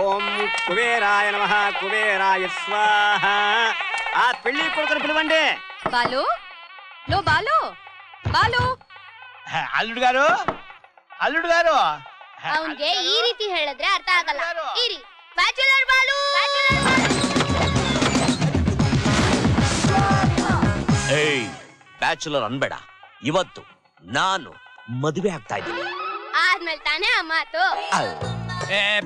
ఓం కుబేరాయ నమః కుబేరాయ స్వాహ. ఆ పెళ్లి కొడుకుని పిలవండి. బాలు లో బాలు ಬಾಲು ಅಲ್లుಡು ಗಾರು ಅಲ್లుಡು ಗಾರು ಅವನಿಗೆ ಈ ರೀತಿ ಹೇಳಿದ್ರೆ ಅರ್ಥ ಆಗಲ್ಲ. ಇರಿ ಬ್ಯಾಚುಲರ್ ಬಾಲು ಏಯ್ ಬ್ಯಾಚುಲರ್ ಅನ್ಬೇಡ. ಇವತ್ತು ನಾನು ಮದುವೆ ಆಗ್ತಾ ಇದ್ದೀನಿ. ಆದ್ಮೇಲೆ ತಾನೇ ಆ ಮಾತು.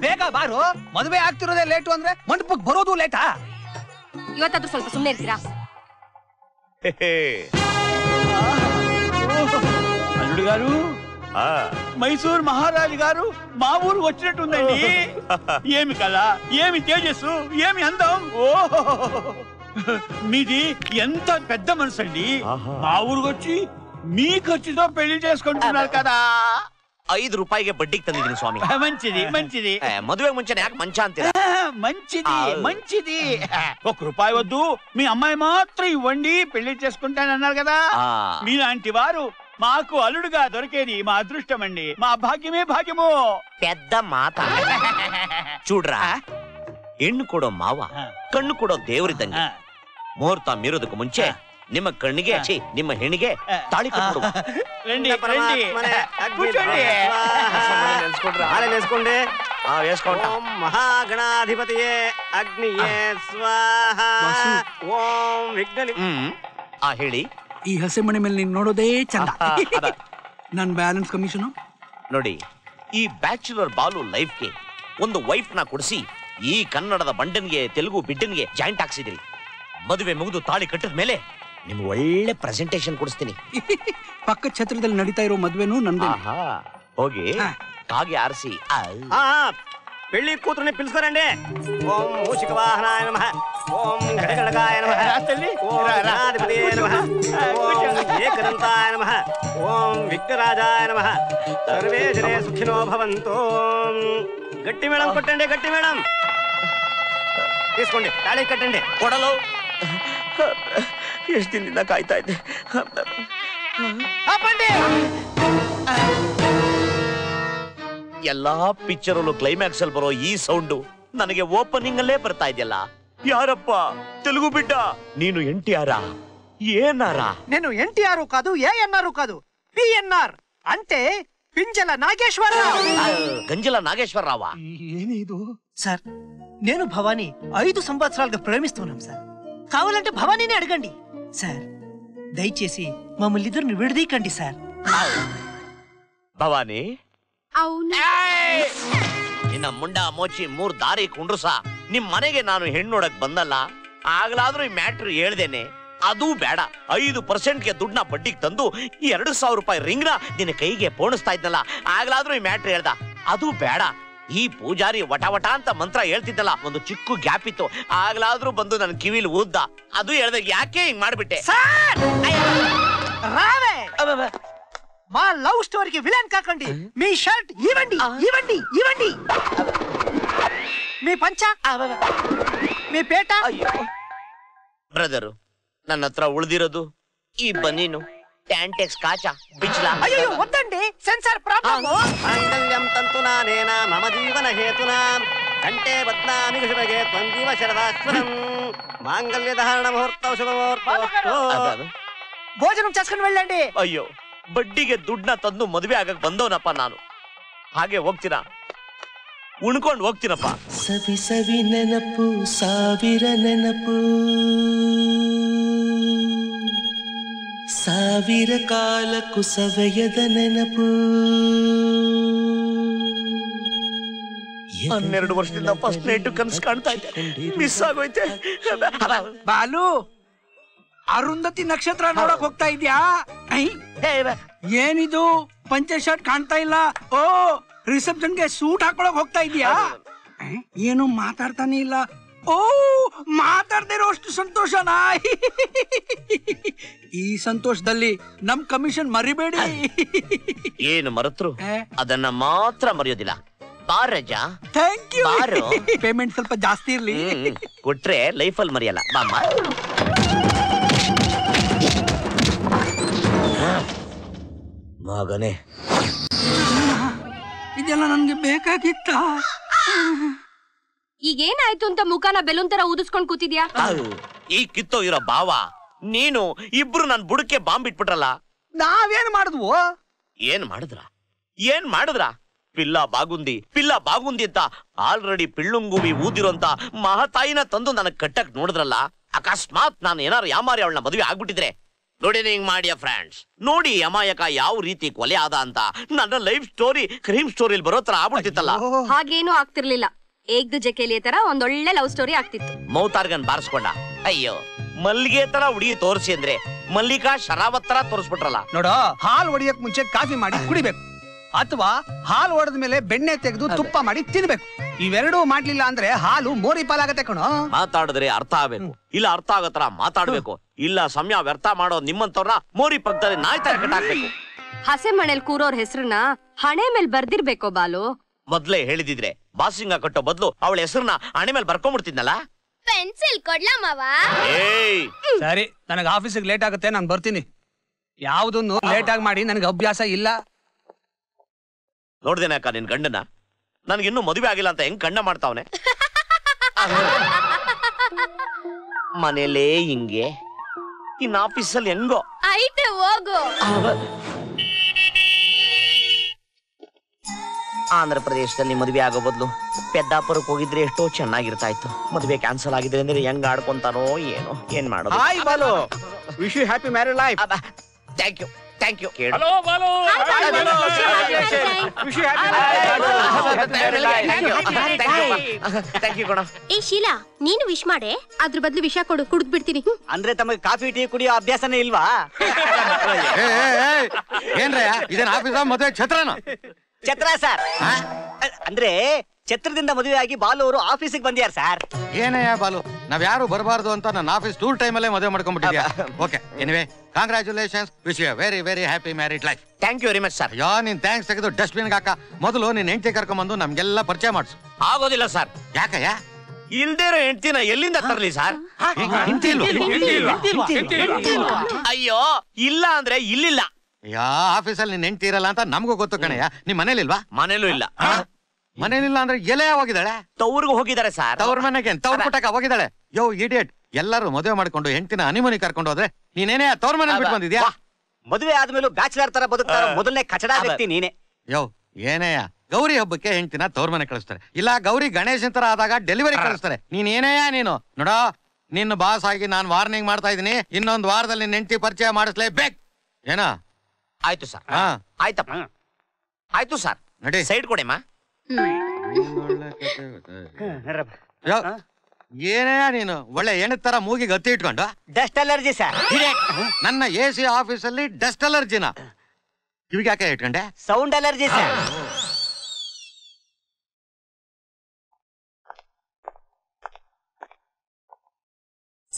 ಬೇಗ ಬಾರು. ಮದುವೆ ಆಗ್ತಿರೋದೇ ಲೇಟು ಅಂದ್ರೆ ಮಂಟಪಕ್ಕೆ ಬರೋದು ಲೇಟಾ? ಇವತ್ತಾದ್ರೂ ಸ್ವಲ್ಪ ಸುಮ್ಮನೆ ಇರ್ತೀರಾ? అల్లుడు గారు మైసూర్ మహారాజు గారు మా ఊరు వచ్చినట్టుందండి. ఏమి కళ, ఏమి తేజస్సు, ఏమి అందం. ఓ మీది ఎంత పెద్ద మనసు అండి. మా ఊరికి వచ్చి మీ ఖర్చుతో పెళ్లి చేసుకుంటున్నారు కదా. 5 ರೂಪಾಯಿಗೆ ಬಡ್ಡಿಗೆ ತಂದಿದ್ದೀನಿ ಸ್ವಾಮಿ. మంచిది మంచిది. ಮದುವೆ ಮುಂಚೆನೆ ಯಾಕೆ ಮಂಚ ಅಂತೀರಾ? మంచిది మంచిది. 1 రూపాయి వద్దు, మీ అమ్మాయి మాత్రం ఇవ్వండి, పెళ్లి చేసుకుంటానన్నారు కదా. మీలాంటి వారు మాకు అల్లుడుగా దొరికేది మా అదృష్టం అండి. మా భాగ్యమే భాగ్యము. పెద్ద మాట చూಡ್ರಾ, ಹೆಣ್ಣು ಕೊಡೋ ಮಾವ ಕಣ್ಣು ಕೊಡೋ ದೇವರಿದ್ದಂಗೆ. ಮುಹೂರ್ತ ಮೀರೋದಕ್ಕೂ ಮುಂಚೆ ನಿಮ್ಮ ಕಣ್ಣಿಗೆ ನಿಮ್ಮ ಹೆಣ್ಣಿಗೆ ತಾಳಿ ಕಟ್ಬಿಡು. ಓಂ ಮಹಾಗಣಾಧಿಪತಿಯೇ ಅಗ್ನಿಯೇ ಸ್ವಾಹ. ಓಂ ವಿಘ್ನ. ಹೇಳಿ. ಈ ಹಸೆ ಮಣಿ ಮೇಲೆ ನೀನ್ ನೋಡೋದೇ ಚಂದ. ನನ್ ಬ್ಯಾಲೆನ್ಸ್ ಕಮಿಷನ್ ನೋಡಿ. ಈ ಬ್ಯಾಚುಲರ್ ಬಾಲು ಲೈಫ್ಗೆ ಒಂದು ವೈಫ್ ನ ಕೊಡಿಸಿ ಈ ಕನ್ನಡದ ಬಂಡನ್ಗೆ ತೆಲುಗು ಬಿಡ್ಡನ್ಗೆ ಜಾಯಿಂಟ್ ಹಾಕ್ಸಿದ್ರಿ. ಮದುವೆ ಮುಗಿದು ತಾಳಿ ಕಟ್ಟಿದ ಮೇಲೆ ನಿಮ್ಗೆ ಒಳ್ಳೆ ಪ್ರೆಸೆಂಟೇಶನ್ ಕೊಡಿಸ್ತೀನಿ. ಪಕ್ಕ ಛತ್ರದಲ್ಲಿ ನಡೀತಾ ಇರೋ ಮದ್ವೆನೂ ನಂದೇ. ಹೋಗಿ ಕಾಗೆ ಆರಿಸಿ పెళ్లి కూతురుని పిలుచుకోరండి. ఓం మూషిక వాహనాయ నమః. ఓం గడగడగాయ నమః. ఓం గణాధిపతియే నమః. ఓం ఏకదంతాయ నమః. ఓం విఘ్నరాజాయ నమః. సర్వే జనే సుఖినో భవంతు. గట్టి మేళం కొట్టండి, గట్టి మేళం తీసుకోండి, తాళి కట్టండి. ಕೊಡಲು ಎಷ್ಟು ದಿನದಿಂದ ಕಾಯ್ತಾ ಇದ್ದೆ. ಎಲ್ಲಾ ಪಿಕ್ಚರಲ್ಲೂ ಕ್ಲೈಮ್ಯಾಕ್ಸ್ ಅಲ್ಲಿ ಬರೋ ಈ ಸೌಂಡು ನನಗೆ ಓಪನಿಂಗ್ ಅಲ್ಲೇ ಬರ್ತಾ ಇದೆಯಲ್ಲ. ಯಾರಪ್ಪ తెలుగు బిడ్డ? ನೀನು NTR ఏఎన్ఆర్? నేను NTR కాదు, ఏఎన్ఆర్ కాదు, PNR అంటే పింజల నాగేశ్వరరావు. గంజల నాగేశ్వరరావ? ఏనిదు సార్, నేను భవానీ 5 సంవత్సరాలుగా ప్రేమిస్తున్నాం సార్. కావాలంటే భవానీని అడగండి సార్. దయచేసి మమ్మల్ని ఇద్దరిని విడదీయకండి సార్. ಭವಾನಿ, అవును. ನಿನ್ನ ಮುಂಡ ಮೋಚಿ 3 ದಾರಿ ಕುಂಡ್ರಸ. ನಿಮ್ ಮನೆಗೆ ನಾನು ಹೆಣ್ಣು ನೋಡಕ್ ಬಂದಲ್ಲ, ಆಗ್ಲಾದ್ರೂ ಈ ಮ್ಯಾಟ್ರ್ ಹೇಳ್ದೇನೆ. ಅದು ಬೇಡ, 5%ಗೆ ದುಡ್ಡನ್ನ ಬಡ್ಡಿಗೆ ತಂದು 2,000 ರೂಪಾಯಿ ರಿಂಗ್ನ ನಿನ್ನ ಕೈಗೆ ಪೋಣಿಸ್ತಾ ಇದ್ನಲ್ಲ, ಆಗ್ಲಾದ್ರೂ ಈ ಮ್ಯಾಟ್ರ್ ಹೇಳ್ದ. ಅದು ಬೇಡ, ಈ ಪೂಜಾರಿ ವಟ ವಟ ಅಂತ ಮಂತ್ರ ಹೇಳ್ತಿದ್ದಲ್ಲ, ಒಂದು ಚಿಕ್ಕ ಗ್ಯಾಪ್ ಇತ್ತು, ಆಗ್ಲಾದ್ರೂ ಬಂದು ನನ್ನ ಕಿವಿಲ್ ಊದ್ದ. ಅದು ಹೇಳ್ದೆ, ಯಾಕೆ ಹಿಂಗ್ ಮಾಡ್ಬಿಟ್ಟೆ? మా లవ్ స్టోరీకి విలన్ కాకండి. మీ షర్ట్ ఇవ్వండి, ఇవ్వండి, ఇవ్వండి. మీ పంచ, మీ పేట. ಬ್ರದರು, ನನ್ನ ಹತ್ರ ಉಳಿದಿರೋದು ಈ ಬನೀನು, ಟ್ಯಾಂಟೆಕ್ಸ್, ಕಾಚ, ಬಿಚ್ಲಾ. ಅಯ್ಯೋ వద్దండి, సెన్సార్ ప్రాబ్లమ్. మాంగళ్యం తంతునానేన మమ జీవన హేతునా కంటే బద్నామి కుశలగే త్వంజీవ శరదాశ్వరం మాంగళ్య ధారణ ముహూర్తం శుభముహూర్తం. భోజనం చేసుకుని వెళ్ళండి. ಅಯ್ಯೋ, ಬಡ್ಡಿಗೆ ದುಡ್ಡನ್ನ ತಂದು ಮದುವೆ ಆಗಕ್ ಬಂದವನಪ್ಪ ನಾನು. ಹಾಗೆ ಹೋಗ್ತೀರಾ? ಉಣ್ಕೊಂಡು ಹೋಗ್ತೀನಪ್ಪ. ಸವಿ ಸವಿ ನೆನಪು, ಸಾವಿರ ನೆನಪು, ಸಾವಿರ ಕಾಲಕ್ಕೂ ಸವೆಯದ ನೆನಪು. 12 ವರ್ಷದಿಂದ ಫಸ್ಟ್ ನೈಟ್ ಕನ್ಸು ಕಾಣ್ತಾ ಇದ್ದೆ, ಮಿಸ್ ಆಗೋಯ್ತೆ. ಬಾಲು, ಅರುಂಧತಿ ನಕ್ಷತ್ರ ನೋಡಕ್ ಹೋಗ್ತಾ ಇದ್ಯಾ? ಏನಿದು ಪಂಚೆ ಶರ್ಟ್ ಕಾಣ್ತಾ ಇಲ್ಲ? ಓ, ರಿಸೆಪ್ಷನ್ಗೆ ಸೂಟ್ ಹಾಕೊಳಕ್ ಹೋಗ್ತಾ ಇದೀಯಾ? ಏನು ಮಾತಾಡ್ತಾನೆ ಇಲ್ಲ. ಓ, ಮಾತಾಡ್ದೇ ಇರೋಷ್ಟು ಸಂತೋಷನಾ? ಈ ಸಂತೋಷದಲ್ಲಿ ನಮ್ ಕಮಿಷನ್ ಮರಿಬೇಡಿ. ಏನು ಮರೆತ್ರು ಅದನ್ನ ಮಾತ್ರ ಮರೆಯೋದಿಲ್ಲ. ಬಾರಜ. Thank you. ಪೇಮೆಂಟ್ ಸ್ವಲ್ಪ ಜಾಸ್ತಿ ಇರ್ಲಿ. ಕೊಟ್ರೆ ಲೈಫಲ್ಲಿ ಮರೆಯಲ್ಲ. ಬಾಮ್ಮ. ಮಗನೇ, ಇದೆಲ್ಲ ನನ್ಗೆ ಬೇಕಾಗಿತ್ತ? ಈಗೇನಾಯ್ತು ಅಂತ ಮುಖನ ಬೆಲೂನ್ ತರ ಊದಿಸ್ಕೊಂಡ್ ಕೂತಿದ್ಯಾ? ಈ ಕಿತ್ತೋ ಇರೋ ಭಾವ ನೀನು ಇಬ್ರು ನನ್ ಬುಡಕ್ಕೆ ಬಾಂಬ್ ಇಟ್ಬಿಟ್ರಲ್ಲ. ನಾವೇನ್ ಮಾಡಿದ್ವು? ಏನ್ ಮಾಡಿದ್ರ ಪಿಲ್ಲ ಬಾಗುಂದಿ ಅಂತ ಆಲ್ರೆಡಿ ಪಿಳ್ಳುಂಗುವಿ ಊದಿರೋಂತ ಮಹತಾಯಿನ ತಂದು ನನಗ್ ಕಟ್ಟಕ್ ನೋಡಿದ್ರಲ್ಲ. ಅಕಸ್ಮಾತ್ ನಾನು ಏನಾರು ಯಾಮಾರಿ ಅವಳನ್ನ ಮದುವೆ ಆಗ್ಬಿಟ್ಟಿದ್ರೆ ನೋಡಿ ಹಿಂಗ್ ಮಾಡಿಯ ಫ್ರೆಂಡ್ಸ್, ನೋಡಿ ಅಮಾಯಕ ಯಾವ ರೀತಿ ಕೊಲೆ ಆದ ಅಂತ ನನ್ನ ಲೈಫ್ ಸ್ಟೋರಿ ಕ್ರೈಮ್ ಸ್ಟೋರಿಲಿ ಬರೋ ತರ ಆಗ್ಬಿಡ್ತಿತ್ತಲ್ಲ. ಹಾಗೇನು ಆಗ್ತಿರ್ಲಿಲ್ಲ. ಏಕ್ ದುಜೆ ಕೇಲಿಯ ತರ ಒಂದೊಳ್ಳೆ ಲವ್ ಸ್ಟೋರಿ ಆಗ್ತಿತ್ತು. ಮೌತಾರ್ಗನ್ ಬಾರಿಸ್ಕೊಂಡ. ಅಯ್ಯೋ ಮಲ್ಲಿಗೆ ತರ ಹುಡುಗಿ ತೋರಿಸಿ ಅಂದ್ರೆ ಮಲ್ಲಿಕಾ ಶರಾವತ್ ತರ ತೋರಿಸ್ಬಿಟ್ರಲ್ಲ. ನೋಡೋ, ಹಾಲ್ ಹೊಡಿಯಕ್ ಮುಂಚೆ ಕಾಫಿ ಮಾಡಿ ಕುಡಿಬೇಕು, ಅಥವಾ ಹಾಲು ಹೊಡೆದ ಮೇಲೆ ಬೆಣ್ಣೆ ತೆಗೆದು ತುಪ್ಪ ಮಾಡಿ ತಿನ್ಬೇಕು. ಇವೆರಡೂ ಮಾಡ್ಲಿಲ್ಲ ಅಂದ್ರೆ ಹಾಲು ಮೋರಿ ಪಾಲಾಗತ್ತೆ ಕಣೋ. ಮಾತಾಡಿದ್ರೆ ಅರ್ಥ ಆಗ್ಬೇಕು, ಇಲ್ಲ ಅರ್ಥ ಆಗೋ ತರ ಮಾತಾಡ್ಬೇಕು, ಇಲ್ಲ ಸಮಯ ವ್ಯರ್ಥ ಮಾಡೋ ನಿಮ್ಮಂತವ್ರನ್ನ ಮೋರಿ ಪಕ್ಕದಲ್ಲಿ ನಾಯಿ ತರ ಕಟ್ಟಾಕ್ಬೇಕು. ಹಸೆ ಮನೇಲಿ ಕೂರೋರ್ ಹೆಸರನ್ನ ಹಣೆ ಮೇಲೆ ಬರ್ದಿರ್ಬೇಕೋ ಬಾಲು. ಮೊದ್ಲೇ ಹೇಳಿದಿದ್ರೆ ಬಾಸಿಂಗ ಕಟ್ಟೋ ಬದ್ಲು ಅವಳ ಹೆಸರನ್ನ ಹಣೆ ಮೇಲೆ ಬರ್ಕೊಂಡ್ಬಿಡ್ತಿದ್ನಲ್ಲ. ಪೆನ್ಸಿಲ್ ಕೊಡ್ಲಾ ಮಾವ? ಸರಿ, ನನಗೆ ಆಫೀಸಿಗೆ ಲೇಟ್ ಆಗುತ್ತೆ, ನಾನು ಬರ್ತೀನಿ. ಯಾವುದನ್ನು ಲೇಟ್ ಆಗಿ ಮಾಡಿ ನನಗೆ ಅಭ್ಯಾಸ ಇಲ್ಲ. ನೋಡ್ದೇನಕ್ಕ ನಿನ್ ಗಂಡನ? ನನ್ಗಿನ್ನೂ ಮದುವೆ ಆಗಿಲ್ಲ ಅಂತ ಹೆಂಗ್ ಕಣ್ಣ ಮಾಡ್ತಾವನೆ. ಮನೇಲೇ ಹಿಂಗೆ, ಇನ್ ಆಫೀಸಲ್ಲಿ ಹೆಂಗೋ ಐತೆ ಹೋಗು. ಆಂಧ್ರ ಪ್ರದೇಶದಲ್ಲಿ ಮದುವೆ ಆಗೋ ಬದಲು ಪೆದ್ದಾಪುರಕ್ಕೆ ಹೋಗಿದ್ರೆ ಎಷ್ಟೋ ಚೆನ್ನಾಗಿರ್ತಾ ಇತ್ತು. ಮದುವೆ ಕ್ಯಾನ್ಸಲ್ ಆಗಿದೆ ಅಂದ್ರೆ ಹೆಂಗ್ ಆಡ್ಕೊಂತಾನೋ ಏನೋ, ಏನ್ ಮಾಡೋದು. Hi Balu, wish you happy married life. Thank you thank you. Hello Balu, wish you thank you ಕಣ. ಏ ಶೀಲಾ, ನೀನು ವಿಶ್ ಮಾಡೆ. ಅದ್ರ ಬದ್ಲು ವಿಷ ಕೊಡು, ಕುಡ್ದು ಬಿಡ್ತೀನಿ. ಅಂದ್ರೆ ತಮಗೆ ಕಾಫಿ ಟೀ ಕುಡಿಯೋ ಅಭ್ಯಾಸನೇ ಇಲ್ವಾ? ಏನ್ರಯ್ಯ ಇದೇನ್ ಆಫೀಸ ಮದುವೆ ಛತ್ರನ? ಛತ್ರ ಸರ್, ಅಂದ್ರೆ ಛತ್ರದಿಂದ ಮದುವೆ ಆಗಿ ಬಾಲು ಅವರು ಆಫೀಸಿಗೆ ಬಂದಿಯಾರ ಸರ್. ಏನಯ್ಯ ಬಾಲು, ನಾವ್ ಯಾರು ಬರಬಾರ್ದು ಅಂತ ನನ್ನ ಆಫೀಸ್ ಟೂರ್ ಟೈಮ್ ಅಲ್ಲೇ ಮದುವೆ ಮಾಡ್ಕೊಂಡ್ಬಿಟ್ಟಿದ್ಯಾ? Okay, anyway congratulations, wish you very very happy married life. Thank you very much sir. Yeah ನೀನ್ ಥ್ಯಾಂಕ್ಸ್ ತೆಗೆದು ಡಸ್ಟ್ಬಿನ್ ಹಾಕ. ಮೊದಲು ನೀನ್ ಹೆಂಡತಿ ಕರ್ಕೊಂಡ್ಬಂದು ನಮ್ಗೆಲ್ಲ ಪರಿಚಯ ಮಾಡಿಸು. ಆಗೋದಿಲ್ಲ ಸರ್. ಯಾಕಯ್ಯ? ಇಲ್ದೇ ಇರೋ ಹೆಂಡತಿನ ಎಲ್ಲಿಂದ ತರ್ಲಿ ಸರ್? ಅಯ್ಯೋ, ಇಲ್ಲ ಅಂದ್ರೆ ಇಲ್ಲಿಲ್ಲ. ಯಾ ಆಫೀಸಲ್ಲಿ ನಿನ್ ಹೆಂಡತಿ ಇರಲ್ಲ ಅಂತ ನಮಗೂ ಗೊತ್ತು ಕಣಯ್ಯ. ನಿಮ್ ಮನೇಲಿಲ್ವಾ? ಮನೇಲೂ ಇಲ್ಲ. ಮನೇಲಿಲ್ಲ ಅಂದ್ರೆ ಎಲೆ ಹೋಗಿದ್ದಾಳೆ? ತವ್ರಿಗೂ ಹೋಗಿದ್ದಾರೆ ಸರ್. ತವ್ರ ಮನೆಗೆ ತವ್ರ ಪುಟ್ಟಕ ಹೋಗಿದ್ದಾಳೆ. ಯೋ ಇಡಿಯಟ್, ಎಲ್ಲರೂ ಮದುವೆ ಮಾಡ್ಕೊಂಡು ಹೆಂಡತಿನ ಹನಿಮೂನಿಗೆ ಕರ್ಕೊಂಡು ಹೋದ್ರೆ ನೀನೇನೇ ತವ್ರ ಮನೆ ಬಿಟ್ಟು ಬಂದಿದ್ಯಾ? ಮದುವೆ ಆದ್ಮೇಲೂ ಬ್ಯಾಚುಲರ್ ತರ ಬದುಕ್ತಾರೋ ಮೊದಲನೇ ಕಚಡ ವ್ಯಕ್ತಿ ನೀನೆ. ಯೋ ಏನೇಯ, ಗೌರಿ ಹಬ್ಬಕ್ಕೆ ಹೆಂಡತಿನ ತವ್ರ ಮನೆ ಕಳಿಸ್ತಾರೆ, ಇಲ್ಲ ಗೌರಿ ಗಣೇಶನ್ ತರ ಆದಾಗ ಡೆಲಿವರಿ ಕಳಿಸ್ತಾರೆ. ನೀನೇನಯ್ಯ ನೀನು? ನೋಡೋ, ನಿನ್ನ ಬಾಸ್ ಆಗಿ ನಾನು ವಾರ್ನಿಂಗ್ ಮಾಡ್ತಾ ಇದೀನಿ. ಇನ್ನೊಂದು ವಾರದಲ್ಲಿ ನಿನ್ನ ಹೆಂಡತಿ ಪರಿಚಯ ಮಾಡಿಸ್ಲೇಬೇಕು. ಏನಾ? ಆಯ್ತು ಸರ್. ಆಯ್ತಪ್ಪ, ಆಯ್ತು ಸರ್. ನಡಿ ಸೈಡ್ ಕೊಡೆಮ್ಮ. ಏನೇ ನೀನು ಒಳ್ಳೆ ಎಣ್ಣೆ ತರ ಮೂಗಿಗೆ ಹತ್ತಿ ಇಟ್ಕೊಂಡು? Dust allergy sir. ನನ್ನ AC ಆಫೀಸಲ್ಲಿ ಡಸ್ಟ್ ಅಲರ್ಜಿನ? ಕಿವಿಗೆ ಯಾಕೆ ಇಟ್ಕೊಂಡೆ? Sound allergy sir.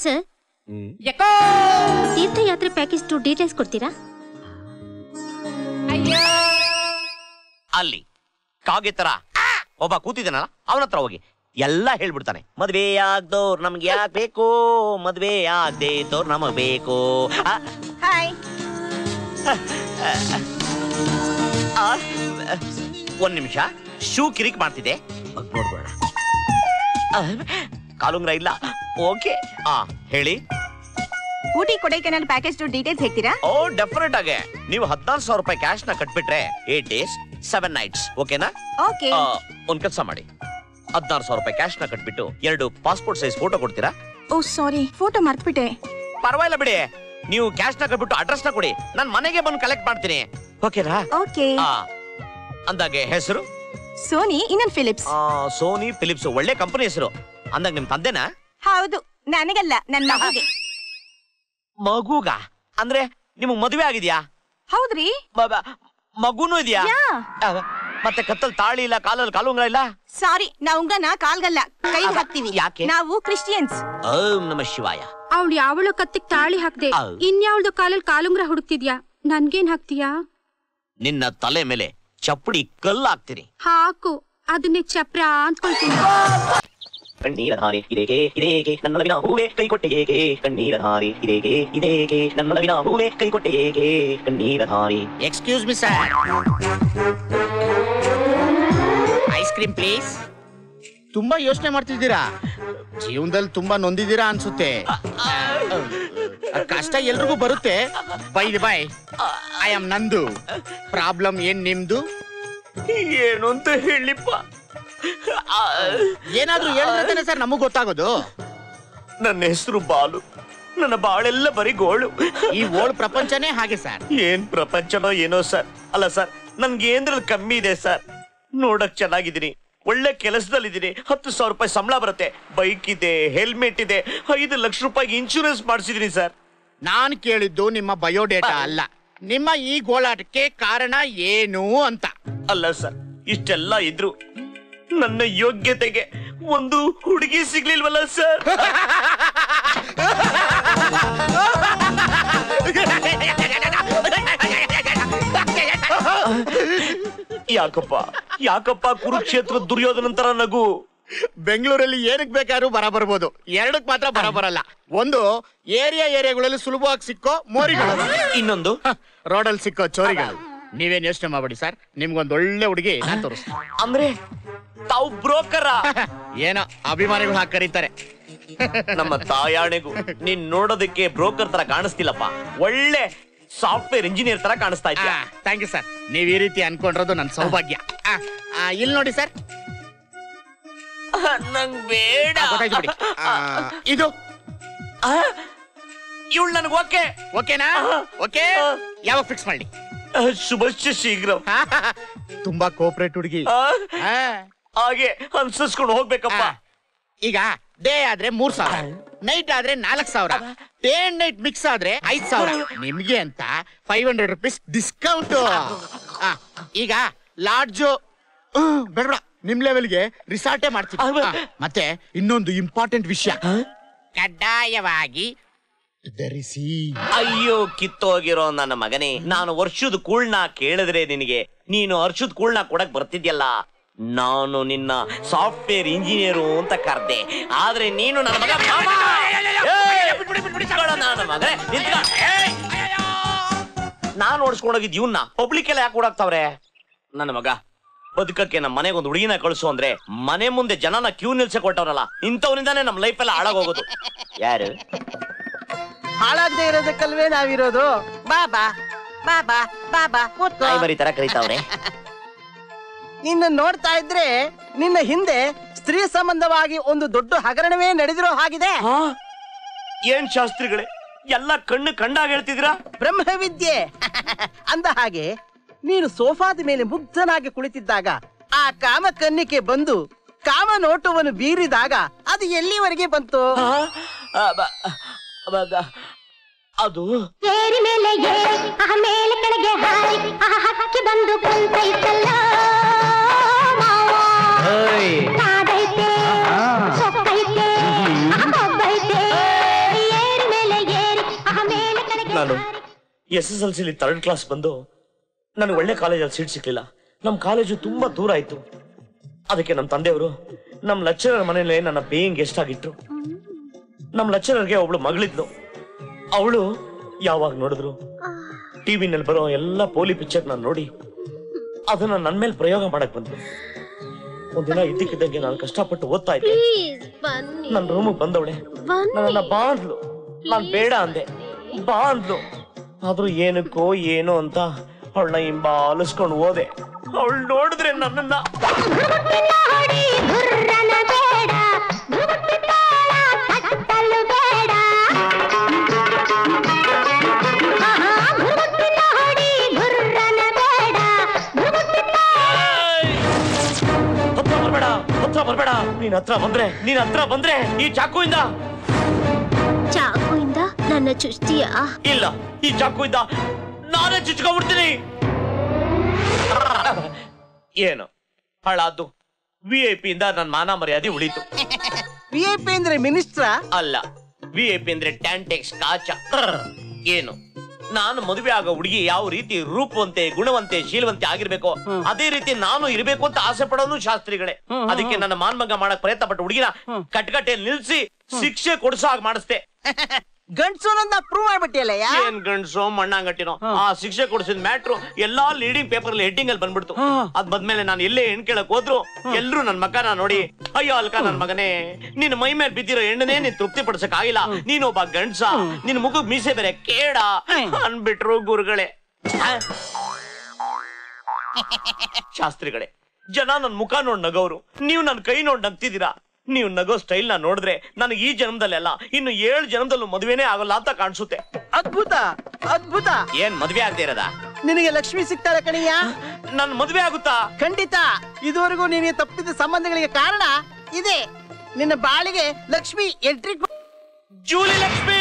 ಸರ್, ತೀರ್ಥಯಾತ್ರೆ ಪ್ಯಾಕೇಜ್ ಡೀಟೇಲ್ಸ್ ಕೊಡ್ತೀರಾ? ಅಲ್ಲಿ ಕಾಗೆ ತರ ಒಬ್ಬ ಕೂತಿದ್ದಾನಲ್ಲ, ಅವನ ಹತ್ರ ಹೋಗಿ ಎಲ್ಲ ಹೇಳ್ಬಿಡ್ತಾನೆ. ಮದ್ವೆ ಆಗ್ದೋರ್ ನಮ್ಗೆ ಯಾಕೆ ಬೇಕು, ಮದ್ವೆ ಆಗದೆ ಇದ್ದೋರ್ ನಮಗ್ ಬೇಕು. ಒಂದ್ ನಿಮಿಷ, ಶೂ ಕಿರಿಕ್ ಮಾಡ್ತಿದ್ದೆ, ನೋಡ್ಬೇಡ. ಕಾಲುಂಗ್ರ ಇಲ್ಲ. ಓಕೆ, ಹೇಳಿ. ಊಟಿ ಕೊಡೈಕೆನಾಲ್ ಪ್ಯಾಕೇಜ್ ಡೀಟೇಲ್ಸ್ ಹೇಳ್ತೀರಾ? ಓ ಡೆಫಿನೆಟ್ ಆಗಿ. ನೀವು 14,000 ರೂಪಾಯಿ ಕ್ಯಾಶ್ ನ ಕಟ್ಬಿಟ್ರೆ 8 days 7 nights, ಓಕೆನಾ? ಓಕೆ. ಒಂದ್ ಕೆಲಸ ಮಾಡಿ, 16,000 ರೂಪಾಯಿ ಕ್ಯಾಶ್ ನ ಕಟ್ಬಿಟ್ಟು 2 ಪಾಸ್ಪೋರ್ಟ್ ಸೈಜ್ ಫೋಟೋ ಕೊಡ್ತೀರಾ? ಓ ಸಾರಿ, ಫೋಟೋ ಮರ್ತ್ಬಿಟ್ಟೆ. ಪರವಾಗಿಲ್ಲ ಬಿಡಿ, ನೀವು ಕ್ಯಾಶ್ ನ ಕಟ್ಬಿಟ್ಟು ಅಡ್ರೆಸ್ ನ ಕೊಡಿ, ನಾನ್ ಮನೆಗೆ ಬಂದು ಕಲೆಕ್ಟ್ ಮಾಡ್ತೀನಿ, ಓಕೆನಾ? ಓಕೆ. ಅಂದಾಗೆ ಹೆಸರು? ಸೋನಿ ಇನ್ನನ್ ಫಿಲಿಪ್ಸ್. ಸೋನಿ ಫಿಲಿಪ್ಸ್, ಒಳ್ಳೆ ಕಂಪನಿ ಹೆಸರು. ಅಂದಾಗ ನಿಮ್ ತಂದೆನಾ? ಹೌದು, ನನಗಲ್ಲ, ನನ್ನ ಮಗುಗೆ. ಮಗುಗ ಅಂದ್ರೆ ನಿಮಗ್ ಮದುವೆ ಆಗಿದ್ಯಾ? ಹೌದ್ರಿ. ಮಗುನು ಇದೆಯಾ? ಮತ್ತೆ ಕತ್ತಲ್ ತಾಳಿ ಇಲ್ಲ, ಕಾಲಲ್ಲಿ ಕಾಲುಂಗ್ರ ಇಲ್ಲ? ಸಾರಿ, ನಾವು ಉಂಗ್ರನ ಕಾಲ್ಗಲ್ಲ ಕೈ ಹಾಕ್ತಿವಿ. ಯಾಕೆ? ನಾವು ಕ್ರಿಶ್ಚಿಯನ್ಸ್. ಓಂ ನಮಃ ಶಿವಾಯ. ಅವಳು ಯಾವಳು ಕತ್ತಿಗೆ ತಾಳಿ ಹಾಕ್ದೆ, ಇನ್ಯಾವಳ್ದು ಕಾಲಲ್ಲಿ ಕಾಲುಂಗ್ರ ಹುಡುಕ್ತಿದ್ಯಾ? ನನ್ಗೇನ್ ಹಾಕ್ತೀಯಾ? ನಿನ್ನ ತಲೆ ಮೇಲೆ ಚಪ್ಪಡಿ ಕಲ್ಲು ಹಾಕ್ತೀನಿ. ಹಾಕು, ಅದನ್ನೇ ಚಪ್ರ ಅಂದ್ಕೊಳ್ತೀನಿ. ಕಣ್ಣೀರ ಧಾರೆ ಇದೇಗೆ ಇದೇಗೆ ನನ್ನ ನವಿನ ಹೂವೆ ಕೈ ಕೊಟ್ಟೆ ಏಕೆ, ಕಣ್ಣೀರ ಧಾರೆ ಇದೇಗೆ ಇದೇಗೆ ನನ್ನ ನವಿನ ಹೂವೆ ಕೈ ಕೊಟ್ಟೆ ಏಕೆ, ಕಣ್ಣೀರ ಧಾರೆ. Excuse me sir, ice cream please. ತುಂಬಾ ಯೋಚನೆ ಮಾಡ್ತಿದ್ದೀರಾ, ಜೀವನದಲ್ಲಿ ತುಂಬಾ ನೊಂದಿದ್ದೀರಾ ಅನ್ಸುತ್ತೆ. ಕಷ್ಟ ಎಲ್ರಿಗೂ ಬರುತ್ತೆ. ಬೈ ಐ ಆಮ್ ನಂದು. ಪ್ರಾಬ್ಲಮ್ ಏನ್ ನಿಮ್ದು? ಏನು ಅಂತ ಹೇಳಿಪ್ಪ? ಏನಾದ್ರೂ ಹೇಳಿದ್ರೆ ಸರ್ ನಮಗ್ ಗೊತ್ತಾಗೋದು. ನನ್ನ ಹೆಸರು ಬಾಲು, ನನ್ನ ಬಾಳೆಲ್ಲ ಬರೀ ಗೋಳು. ಈ ಓಳ್ ಪ್ರಪಂಚನೇ ಹಾಗೆ ಸರ್. ಏನ್ ಪ್ರಪಂಚನೋ ಏನೋ ಸರ್. ಅಲ್ಲ ಸರ್, ನನ್ಗೆ ಏನ್ರಲ್ಲಿ ಕಮ್ಮಿ ಇದೆ ಸರ್. ನೋಡಕ್ ಚೆನ್ನಾಗಿದ್ದೀನಿ, ಒಳ್ಳೆ ಕೆಲಸದಲ್ಲಿದ್ದೀನಿ, 10,000 ರೂಪಾಯಿ ಸಂಬಳ ಬರುತ್ತೆ, ಬೈಕ್ ಇದೆ, ಹೆಲ್ಮೆಟ್ ಇದೆ, 5 ಲಕ್ಷ ರೂಪಾಯಿಗೆ ಇನ್ಶೂರೆನ್ಸ್ ಮಾಡಿಸಿದೀನಿ ಸರ್. ನಾನ್ ಕೇಳಿದ್ದು ನಿಮ್ಮ ಬಯೋಡೇಟಾ ಅಲ್ಲ, ನಿಮ್ಮ ಈ ಗೋಳಾಟಕ್ಕೆ ಕಾರಣ ಏನು ಅಂತ. ಅಲ್ಲ ಸರ್, ಇಷ್ಟೆಲ್ಲ ಇದ್ರು ನನ್ನ ಯೋಗ್ಯತೆಗೆ ಒಂದು ಹುಡುಗಿ ಸಿಗ್ಲಿಲ್ವಲ್ಲ ಸರ್. ಯಾಕಪ್ಪ ಕುರುಕ್ಷೇತ್ರ ದುರ್ಯೋಧನಂತರ ನಗು? ಬೆಂಗಳೂರಲ್ಲಿ ಏನಕ್ ಬೇಕಾದ್ರೂ ಬರಬರ್ಬೋದು, ಎರಡಕ್ ಮಾತ್ರ ಬರಬರಲ್ಲ. ಒಂದು ಏರಿಯಾಗಳಲ್ಲಿ ಸುಲಭವಾಗಿ ಸಿಕ್ಕೋ ಮೋರಿಗಳು, ಇನ್ನೊಂದು ರೋಡಲ್ಲಿ ಸಿಕ್ಕೋ ಚೋರಿಗಳು. ನೀವೇನ್ ಯೋಚನೆ ಮಾಡ್ಬೇಡಿ ಸರ್, ನಿಮ್ಗೊಂದ್ ಒಳ್ಳೆ ಹುಡುಗಿ ನಾನ್ ತೋರಿಸ್ತೀನಿ. ಅಂದ್ರೆ ತಾವು ಬ್ರೋಕರ? ಏನೋ ಅಭಿಮಾನಿಗಳು ಹಾಕಿ ಕರೀತಾರೆ. ನಮ್ಮ ತಾಯಾಣೆಗೂ ನೀನ್ ನೋಡೋದಕ್ಕೆ ಬ್ರೋಕರ್ ತರ ಕಾಣಿಸ್ತಿಲ್ಲಪ್ಪ, ಒಳ್ಳೆ ಸಾಫ್ಟ್ವೇರ್ ಇಂಜಿನಿಯರ್ ತರ ಕಾಣಿಸ್ತಾ ಇದ್ಯಾ. ಥ್ಯಾಂಕ್ ಯು ಸರ್, ನೀವ್ ಈ ರೀತಿ ಅನ್ಕೊಂಡಿರೋದು ನನ್ ಸೌಭಾಗ್ಯ. ಇಲ್ಲಿ ನೋಡಿ ಸರ್, ನಂಗ್ ಬೇಡ. ಇದು ಇವಳು ನನ್ಗೆ ಓಕೆ. ಓಕೆನಾ? ಓಕೆ, ಯಾವಾಗ ಫಿಕ್ಸ್ ಮಾಡಿ? ಶುಭಶ್ಚ ಶೀಘ್ರ. ತುಂಬಾ ಕೋಪರೇಟ್ ಹುಡುಗಿ, ಹಾಗೆ ಅನ್ಸಿಸ್ಕೊಂಡು ಹೋಗ್ಬೇಕಪ್ಪ. ಈಗ ಡೇ ಆದ್ರೆ 3,000, ನೈಟ್ ಆದ್ರೆ 4,000, ಡೇ ಅಂಡ್ ನೈಟ್ ಮಿಕ್ಸ್ ಆದ್ರೆ 5,000. ನಿಮ್ಗೆ ಅಂತ 500 ರೂಪೀಸ್ ಡಿಸ್ಕೌಂಟ್. ಈಗ ಲಾಡ್ಜು ಬೇಡ, ನಿಮ್ ಲೆವೆಲ್ಗೆ ರಿಸಾರ್ಟೇ ಮಾಡ್ತೀವಿ. ಮತ್ತೆ ಇನ್ನೊಂದು ಇಂಪಾರ್ಟೆಂಟ್ ವಿಷಯ, ಕಡ್ಡಾಯವಾಗಿ ಧರಿಸಿ. ಅಯ್ಯೋ ಕಿತ್ತೋಗಿರೋ ನನ್ನ ಮಗನೇ, ನಾನು ವರ್ಷದ ಕೂಳ್ನ ಕೇಳಿದ್ರೆ ನಿನಗೆ ನೀನು ವರ್ಷದ ಕೂಳ್ನ ಕೊಡಕ್ ಬರ್ತಿದ್ಯಲ್ಲ. ನಾನು ನಿನ್ನ ಸಾಫ್ಟ್ವೇರ್ ಇಂಜಿನಿಯರು ಅಂತ ಕರ್ದೆ, ಆದ್ರೆ ನೀನು ನನ್ನ ಮಗ. ನಾನು ಓಡಿಸ್ಕೊಂಡೋಗಿದ್ ಇವನ್ನ ಪಬ್ಲಿಕ್ ಎಲ್ಲ ಯಾಕೆ ಓಡಾಕ್ತಾವ್ರೆ? ನನ್ನ ಮಗ ಬದುಕಕ್ಕೆ ನಮ್ಮ ಮನೆಗೆ ಒಂದು ಹುಡುಗಿನ ಕಳಿಸು ಅಂದ್ರೆ ಮನೆ ಮುಂದೆ ಜನನ ಕ್ಯೂ ನಿಲ್ಸಕ್ ಕೊಟ್ಟವ್ರಲ್ಲ, ಇಂಥವ್ರಿಂದಾನೇ ನಮ್ಮ ಲೈಫ್ ಎಲ್ಲ ಹಾಳಾಗೋಗೋದು. ಯಾರು ಹಾಳಾಗದೆ ಇರೋದಕ್ಕಲ್ವೇ ನಾವಿರೋದು? ಬಾಬಾ ಬಾಬಾ ಬಾಬಾ ಬರೀ ತರ ಕರೀತಾವ್ರೆ. ನಿನ್ನ ನೋಡ್ತಾ ಇದ್ರೆ ನಿನ್ನ ಹಿಂದೆ ಸ್ತ್ರೀ ಸಂಬಂಧವಾಗಿ ಒಂದು ದೊಡ್ಡ ಹಗರಣವೇ ನಡೆದಿರೋ ಹಾಗಿದೆ. ಏನ್ ಶಾಸ್ತ್ರಿಗಳೇ, ಎಲ್ಲ ಕಣ್ಣು ಕಂಡಾಗ ಹೇಳ್ತಿದ್ದೀರಾ? ಬ್ರಹ್ಮವಿದ್ಯೆ ಅಂದ ಹಾಗೆ ನೀನು ಸೋಫಾದ ಮೇಲೆ ಮುಗ್ಧನಾಗಿ ಕುಳಿತಿದ್ದಾಗ ಆ ಕಾಮ ಕನ್ನಿಕೆ ಬಂದು ಕಾಮ ನೋಟವನ್ನು ಬೀರಿದಾಗ ಅದು ಎಲ್ಲಿವರೆಗೆ ಬಂತು? ಅದು ಏರಿ ಮೇಲೆ ಮೇಲೆ ಕೆಳಗೆ ಹಾರಿ ಹಕ್ಕಿ ಬಂದು ಕುಂತೈತಲ್ಲ. ನಾನು SSLC 3rd ಕ್ಲಾಸ್ ಬಂದು ನನಗೆ ಒಳ್ಳೆ ಕಾಲೇಜಲ್ಲಿ ಸೀಟ್ ಸಿಕ್ಲಿಲ್ಲ. ನಮ್ಮ ಕಾಲೇಜು ತುಂಬಾ ದೂರ ಆಯ್ತು. ಅದಕ್ಕೆ ನಮ್ಮ ತಂದೆಯವರು ನಮ್ಮ ಲೆಕ್ಚರರ್ ಮನೇಲಿ ನನ್ನ ಪೇಯಿಂಗ್ ಗೆಸ್ಟ್ ಆಗಿಟ್ರು. ನಮ್ಮ ಲೆಕ್ಚರರ್ಗೆ ಒಬ್ಳು ಮಗಳಿದ್ಲು. ಅವಳು ಯಾವಾಗ ನೋಡಿದ್ರು ಟಿವಿನಲ್ಲಿ ಬರೋ ಎಲ್ಲ ಪೋಲಿ ಪಿಕ್ಚರ್ ನಾನು ನೋಡಿ ಅದನ್ನ ನನ್ನ ಮೇಲೆ ಪ್ರಯೋಗ ಮಾಡಕ್ ಬಂದ್ರು. ಒಂದಿನ ಇದ್ದಕ್ಕಿದ್ದಂಗೆ ನಾನು ಕಷ್ಟಪಟ್ಟು ಓದ್ತಾ ಇದ್ದೆ. ನನ್ನ ರೂಮಿಗೆ ಬಂದವಳೆ ನನ್ನ ಬಾ ಅಂದ್ಲು. ನಾನ್ ಬೇಡ ಅಂದೆ, ಬಾ ಅಂದ್ಲು. ಆದ್ರೂ ಏನಕ್ಕೋ ಏನೋ ಅಂತ ಅವಳನ್ನ ಹಿಂಬಾಲಿಸ್ಕೊಂಡು ಹೋದೆ. ಅವಳು ನೋಡಿದ್ರೆ ನನ್ನನ್ನ ಬರ್ಬೇಡ. ನೀನ್ ಹತ್ರ ಬಂದ್ರೆ ಈ ಚಾಕುವಿಂದ ನನ್ನ ಚುಚ್ತೀಯ? ಇಲ್ಲ, ಈ ಚಾಕುವಿಂದ ನಾನೇ ಚುಚ್ಕೊಂಡ್ಬಿಡ್ತೀನಿ. ಏನು ಹಾಳಾದ್ದು? VIP ಇಂದ ನನ್ನ ಮಾನ ಮರ್ಯಾದೆ ಉಳಿತು. VIP ಅಂದ್ರೆ ಮಿನಿಸ್ಟ್ರ ಅಲ್ಲ, VIP ಅಂದ್ರೆ ಟ್ಯಾಂಟೆಕ್ಸ್ ಕಾಚ. ಏನು ನಾನು ಮದುವೆ ಆಗೋ ಹುಡುಗಿ ಯಾವ ರೀತಿ ರೂಪವಂತೆ, ಗುಣವಂತೆ, ಶೀಲವಂತೆ ಆಗಿರ್ಬೇಕು ಅದೇ ರೀತಿ ನಾನು ಇರ್ಬೇಕು ಅಂತ ಆಸೆ ಪಡೋನು ಶಾಸ್ತ್ರಿಗಳೇ. ಅದಕ್ಕೆ ನನ್ನ ಮಾನ್ಮಂಗ ಮಾಡಕ್ ಪ್ರಯತ್ನ ಪಟ್ಟು ಹುಡುಗಿನ ಕಟ್ಕಟ್ಟೆಯಲ್ಲಿ ನಿಲ್ಸಿ ಶಿಕ್ಷೆ ಕೊಡ್ಸೋ ಹಾಗೆ ಮಾಡಿಸ್ದೆ. ಗಂಡ್ಸು ಅನ್ನೋದನ್ನ ಪ್ರೂವ್ ಮಾಡ್ಬಿಟ್ಟಿಯಲ್ಲ ಏನ್ ಗಂಡ್ಸೋ ಮಣ್ಣಾಂಗಟ್ಟಿನೋ ಆ ಶಿಕ್ಷೆ ಕೊಡಿಸಿದ ಮ್ಯಾಟ್ರು ಎಲ್ಲಾ ಲೀಡಿಂಗ್ ಪೇಪರ್ ಅಲ್ಲಿ ಹೆಡ್ಡಿಂಗ್ ಅಲ್ಲಿ ಬಂದ್ಬಿಡ್ತು. ಅದ್ ಬಂದ್ಮೇಲೆ ನಾನು ಎಲ್ಲೇ ಹೆಣ್ ಕೇಳಕ್ ಹೋದ್ರು ಎಲ್ರು ನನ್ ಮಗನ ನೋಡಿ ಅಯ್ಯೋ ಅಲ್ಕ ನನ್ ಮಗನೇ ನಿನ್ ಮೈ ಮೇಲೆ ಬಿದ್ದಿರೋ ಹೆಣ್ಣನೇ ನೀನ್ ತೃಪ್ತಿ ಪಡಿಸಕ್ ಆಗಿಲ್ಲ, ನೀನೊಬ್ಬ ಗಂಡ್ಸ, ನಿನ್ ಮುಖಕ್ ಮೀಸೆ ಬೇರೆ ಕೇಡ ಅನ್ಬಿಟ್ರು ಗುರುಗಳೇ. ಶಾಸ್ತ್ರಿಗಳೇ, ಜನ ನನ್ ಮುಖ ನೋಡ್ ನಗೋರು, ನೀವು ನನ್ ಕೈ ನೋಡ್ ನಗ್ತಿದ್ದೀರಾ. ನೀವು ನಗೋ ಸ್ಟೈಲ್ ನ ನೋಡಿದ್ರೆ ನನಗೆ ಈ ಜನ್ಮದಲ್ಲೆಲ್ಲ ಇನ್ನು 7 ಜನ್ಮದಲ್ಲೂ ಮದುವೆನೇ ಆಗೋಲ್ಲ ಅಂತ ಕಾಣಿಸುತ್ತೆ. ಅದ್ಭುತ ಅದ್ಭುತ. ಏನ್ ಮದ್ವೆ ಆಗದೆ ಇರೋದ? ನಿನಗೆ ಲಕ್ಷ್ಮಿ ಸಿಗ್ತಾಳೆ ಕಣಿಯ. ನನ್ ಮದ್ವೆ ಆಗುತ್ತಾ? ಖಂಡಿತ. ಇದುವರೆಗೂ ನಿನಗೆ ತಪ್ಪಿದ ಸಂಬಂಧಗಳಿಗೆ ಕಾರಣ ಇದೆ. ನಿನ್ನ ಬಾಳಿಗೆ ಲಕ್ಷ್ಮಿ ಎಂಟ್ರಿ. ಜೂಲಿ ಲಕ್ಷ್ಮಿ